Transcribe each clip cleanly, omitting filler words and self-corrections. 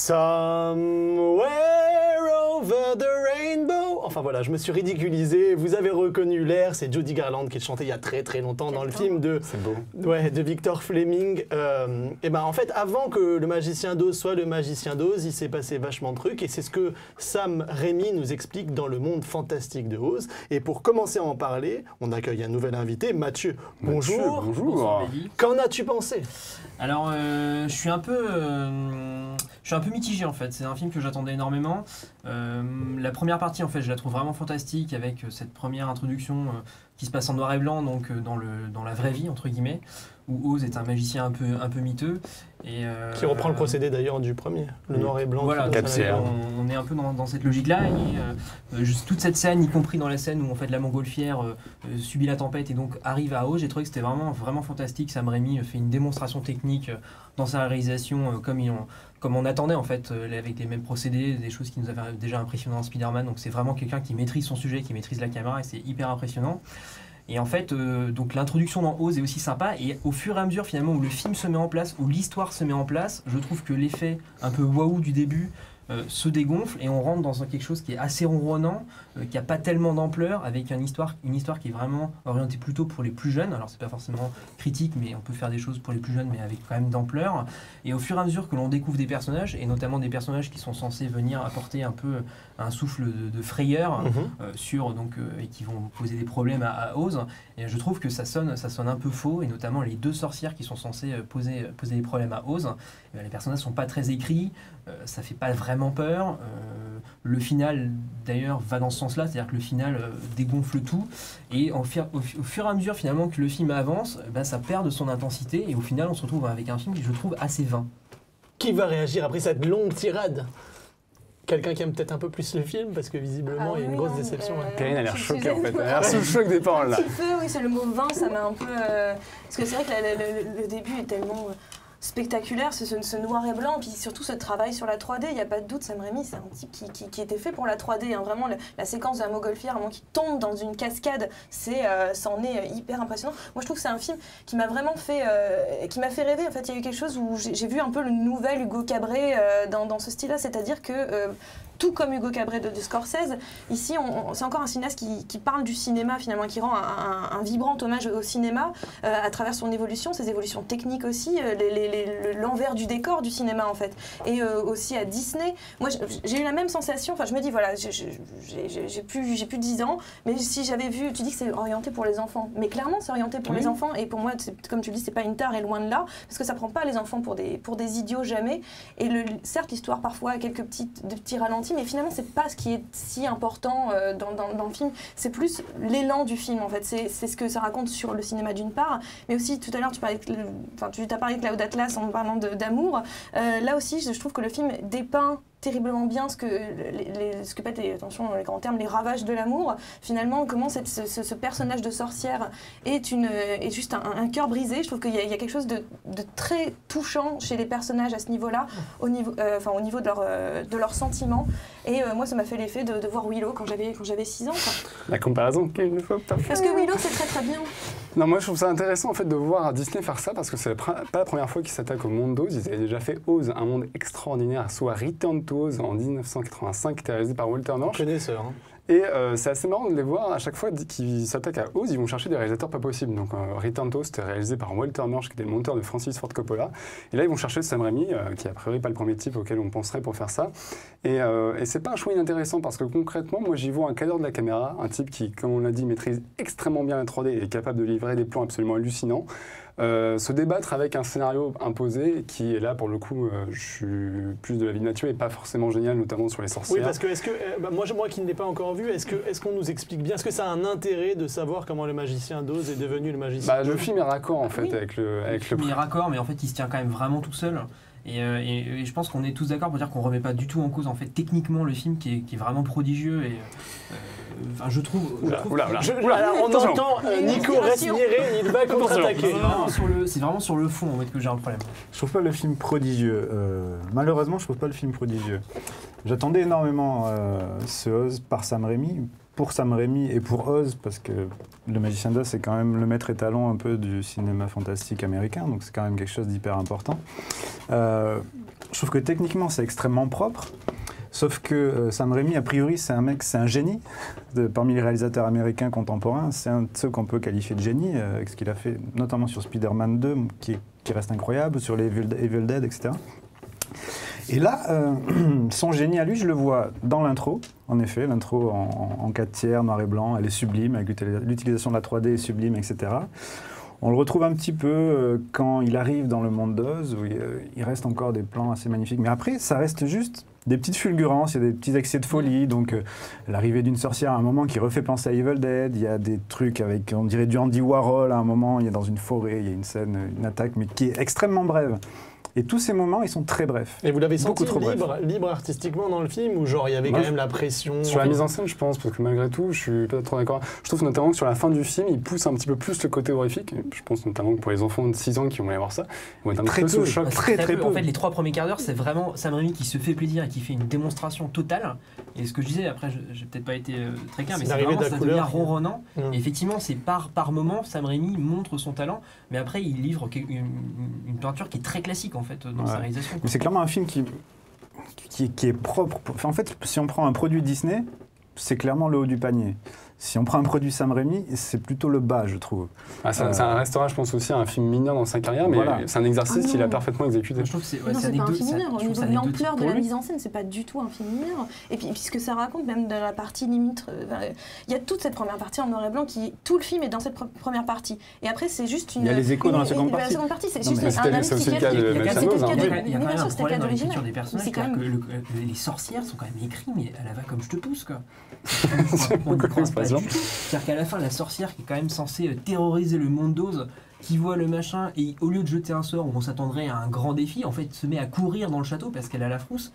Somewhere over the rainbow. Enfin voilà, je me suis ridiculisé. Vous avez reconnu l'air, c'est Judy Garland qui le chantait il y a très très longtemps dans le film de Victor Fleming. Et ben en fait, avant que le magicien d'Oz soit le magicien d'Oz, il s'est passé vachement de trucs et c'est ce que Sam Raimi nous explique dans le monde fantastique de Oz. Et pour commencer à en parler, on accueille un nouvel invité, Mathieu. Bonjour. Bonjour. Qu'en as-tu pensé? Alors, je suis un peu mitigé en fait. C'est un film que j'attendais énormément. La première partie, en fait, je la trouve vraiment fantastique avec cette première introduction qui se passe en noir et blanc, donc dans la vraie vie entre guillemets, où Oz est un magicien un peu miteux. Et, qui reprend le procédé d'ailleurs du premier, le noir et blanc. Voilà, on est un peu dans cette logique-là. Et toute cette scène, y compris dans la scène où en fait la montgolfière subit la tempête et donc arrive à Oz, j'ai trouvé que c'était vraiment fantastique. Sam Raimi fait une démonstration technique dans sa réalisation comme on attendait en fait, avec les mêmes procédés, des choses qui nous avaient déjà impressionné dans Spider-Man. Donc c'est vraiment quelqu'un qui maîtrise son sujet, qui maîtrise la caméra et c'est hyper impressionnant. Et en fait, donc l'introduction dans Oz est aussi sympa et au fur et à mesure finalement où le film se met en place, où l'histoire se met en place, je trouve que l'effet un peu waouh du début se dégonfle et on rentre dans quelque chose qui est assez ronronnant, qui n'a pas tellement d'ampleur, avec une histoire qui est vraiment orientée plutôt pour les plus jeunes. Alors c'est pas forcément critique, mais on peut faire des choses pour les plus jeunes, mais avec quand même d'ampleur. Et au fur et à mesure que l'on découvre des personnages, et notamment des personnages qui sont censés venir apporter un peu un souffle de frayeur et qui vont poser des problèmes à Oz, et je trouve que ça sonne un peu faux, et notamment les deux sorcières qui sont censées poser des problèmes à Oz. Les personnages sont pas très écrits, ça fait pas vraiment peur. Le final d'ailleurs va dans ce sens-là, c'est-à-dire que le final dégonfle tout, et au fur et à mesure finalement que le film avance, ça perd de son intensité, et au final on se retrouve avec un film qui je trouve assez vain. Qui va réagir après cette longue tirade? Quelqu'un qui aime peut-être un peu plus le film, parce que visiblement il y a une grosse déception. Karine a l'air choquée en fait, elle a l'air sous le choc des paroles là. Un petit peu, oui, c'est le mot vain, ça m'a un peu... Parce que c'est vrai que le début est tellement spectaculaire, ce noir et blanc, puis surtout ce travail sur la 3D, il n'y a pas de doute, Sam Raimi c'est un type qui était fait pour la 3D, hein. Vraiment la séquence de la montgolfière, à un moment qui tombe dans une cascade, c'en est hyper impressionnant. Moi je trouve que c'est un film qui m'a vraiment fait, qui m'a fait rêver. En fait il y a eu quelque chose où j'ai vu un peu le nouvel Hugo Cabret dans ce style-là, c'est-à-dire que tout comme Hugo Cabret de Scorsese, ici c'est encore un cinéaste qui parle du cinéma finalement, qui rend un vibrant hommage au cinéma à travers son évolution, ses évolutions techniques aussi, l'envers du décor du cinéma en fait, et aussi à Disney. Moi j'ai eu la même sensation, enfin je me dis voilà, j'ai plus 10 ans, mais si j'avais vu, tu dis que c'est orienté pour les enfants, mais clairement c'est orienté pour les enfants, et pour moi comme tu le dis c'est pas une tare et loin de là, parce que ça prend pas les enfants pour des idiots jamais, et certes l'histoire parfois a quelques petits ralentis, mais finalement c'est pas ce qui est si important dans le film, c'est plus l'élan du film en fait, c'est ce que ça raconte sur le cinéma d'une part, mais aussi tout à l'heure tu t'as parlé de Cloud Atlas en parlant d'amour, là aussi je trouve que le film dépeint terriblement bien ce que peut être, attention les grands termes, les ravages de l'amour, finalement comment ce personnage de sorcière est juste un cœur brisé. Je trouve qu'il y a quelque chose de très touchant chez les personnages à ce niveau-là, au niveau de leurs sentiments, et moi ça m'a fait l'effet de voir Willow quand j'avais 6 ans quoi. La comparaison une fois parce que Willow c'est très très bien. Non, moi je trouve ça intéressant en fait de voir Disney faire ça, parce que c'est pas la première fois qu'ils s'attaquent au monde d'Oz. Ils avaient déjà fait Oz, un monde extraordinaire, soit Return to Oz en 1985, qui était réalisé par Walter Murch. Connaisseur, hein. Et c'est assez marrant de les voir à chaque fois qu'ils s'attaquent à Oz, ils vont chercher des réalisateurs pas possibles. Donc Return to Oz était réalisé par Walter Murch, qui était le monteur de Francis Ford Coppola. Et là ils vont chercher Sam Raimi, qui est a priori pas le premier type auquel on penserait pour faire ça. Et c'est pas un choix inintéressant, parce que concrètement, moi j'y vois un cadre de la caméra, un type qui, comme on l'a dit, maîtrise extrêmement bien la 3D et est capable de livrer des plans absolument hallucinants. Se débattre avec un scénario imposé qui est là pour le coup, je suis plus de l'avis de Mathieu, et pas forcément génial, notamment sur les sorcières. Oui, parce que moi qui ne l'ai pas encore vu, est-ce qu'on nous explique bien, est-ce que ça a un intérêt de savoir comment le magicien d'Oz est devenu le magicien d'Oz? Le film est raccord en fait avec le film est raccord, mais en fait il se tient quand même vraiment tout seul. Et je pense qu'on est tous d'accord pour dire qu'on ne remet pas du tout en cause en fait techniquement le film qui est vraiment prodigieux, et je trouve. Alors on entend Nico respirer, il va contre-attaquer. C'est vraiment sur le fond en fait que j'ai un problème. Je trouve pas le film prodigieux. Malheureusement, je trouve pas le film prodigieux. J'attendais énormément ce Oz par Sam Raimi. Pour Sam Raimi et pour Oz, parce que le Magicien d'Oz, c'est quand même le maître étalon un peu du cinéma fantastique américain, donc c'est quand même quelque chose d'hyper important. je trouve que techniquement, c'est extrêmement propre. Sauf que Sam Raimi, a priori, c'est un génie. Parmi les réalisateurs américains contemporains, c'est un de ceux qu'on peut qualifier de génie, avec ce qu'il a fait notamment sur Spider-Man 2, qui reste incroyable, sur les Evil Dead, etc. Et là, son génie à lui, je le vois dans l'intro, en effet, l'intro en 4/3, noir et blanc, elle est sublime, avec l'utilisation de la 3D est sublime, etc. On le retrouve un petit peu quand il arrive dans le monde d'Oz, où il reste encore des plans assez magnifiques. Mais après, ça reste juste des petites fulgurances, il y a des petits excès de folie. Donc, l'arrivée d'une sorcière à un moment qui refait penser à Evil Dead. Il y a des trucs avec, on dirait, du Andy Warhol à un moment. Il y a dans une forêt, il y a une scène, une attaque, mais qui est extrêmement brève. Et tous ces moments, ils sont très brefs. Et vous l'avez senti libre, libre artistiquement dans le film, ou genre il y avait quand même la pression? Sur la mise en scène, je pense, parce que malgré tout, je suis pas trop d'accord. Je trouve notamment que sur la fin du film, il pousse un petit peu plus le côté horrifique. Je pense notamment que pour les enfants de 6 ans qui vont aller voir ça, ils vont être un petit peu sous le choc. Très peu. En fait, les 3 premiers quarts d'heure, c'est vraiment Sam Raimi qui se fait plaisir et qui fait une démonstration totale. Et ce que je disais, après, j'ai peut-être pas été très clair, mais c'est vraiment, ça devient ronronnant. Et effectivement, c'est par moment, Sam Raimi montre son talent, mais après, il livre une peinture qui est très classique, en fait, dans sa réalisation. Mais c'est clairement un film qui est propre. Enfin, en fait, si on prend un produit Disney, c'est clairement le haut du panier. Si on prend un produit Sam Raimi, c'est plutôt le bas, je trouve. Ça restera, je pense, aussi un film mineur dans sa carrière, mais c'est un exercice qu'il a parfaitement exécuté. Je trouve que c'est pas un film mineur. Au niveau de l'ampleur de la mise en scène, c'est pas du tout un film mineur. Et puis, puisque ça raconte, même dans la partie limite, il y a toute cette première partie en noir et blanc, tout le film est dans cette première partie. Et après, c'est juste une. Il y a les échos dans la seconde partie. La seconde partie, c'est juste un ami qui il y a quand même un problème dans l'écriture des personnages, c'est-à-dire que les sorcières sont quand même écrites, mais à la va comme je te pousse, quoi. C'est-à-dire qu'à la fin, la sorcière qui est quand même censée terroriser le monde d'Oz, qui voit le machin et au lieu de jeter un sort où on s'attendrait à un grand défi, en fait se met à courir dans le château parce qu'elle a la frousse.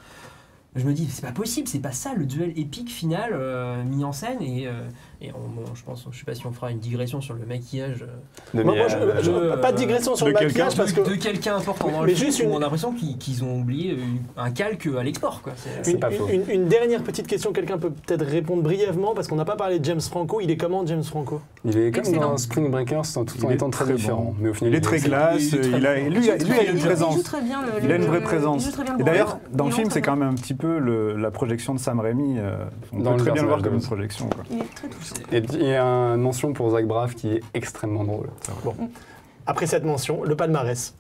Je me dis, c'est pas possible, c'est pas ça le duel épique final mis en scène. Et je pense, je sais pas si on fera une digression sur le maquillage. Pas de digression sur le maquillage parce que. De quelqu'un important dans le film, on a l'impression qu'ils ont oublié un calque à l'export. Une dernière petite question, quelqu'un peut peut-être répondre brièvement parce qu'on n'a pas parlé de James Franco. Il est comment, James Franco? Il est comme dans Spring Breakers, tout en étant très différent. Bon. Mais au final, il est très classe, lui a une présence. Il a une vraie présence. Et d'ailleurs, dans le film, c'est quand même un petit peu la projection de Sam Raimi. On peut très bien le voir comme une projection. Il est très touché. Et il y a une mention pour Zach Braff qui est extrêmement drôle. Bon. Après cette mention, le palmarès.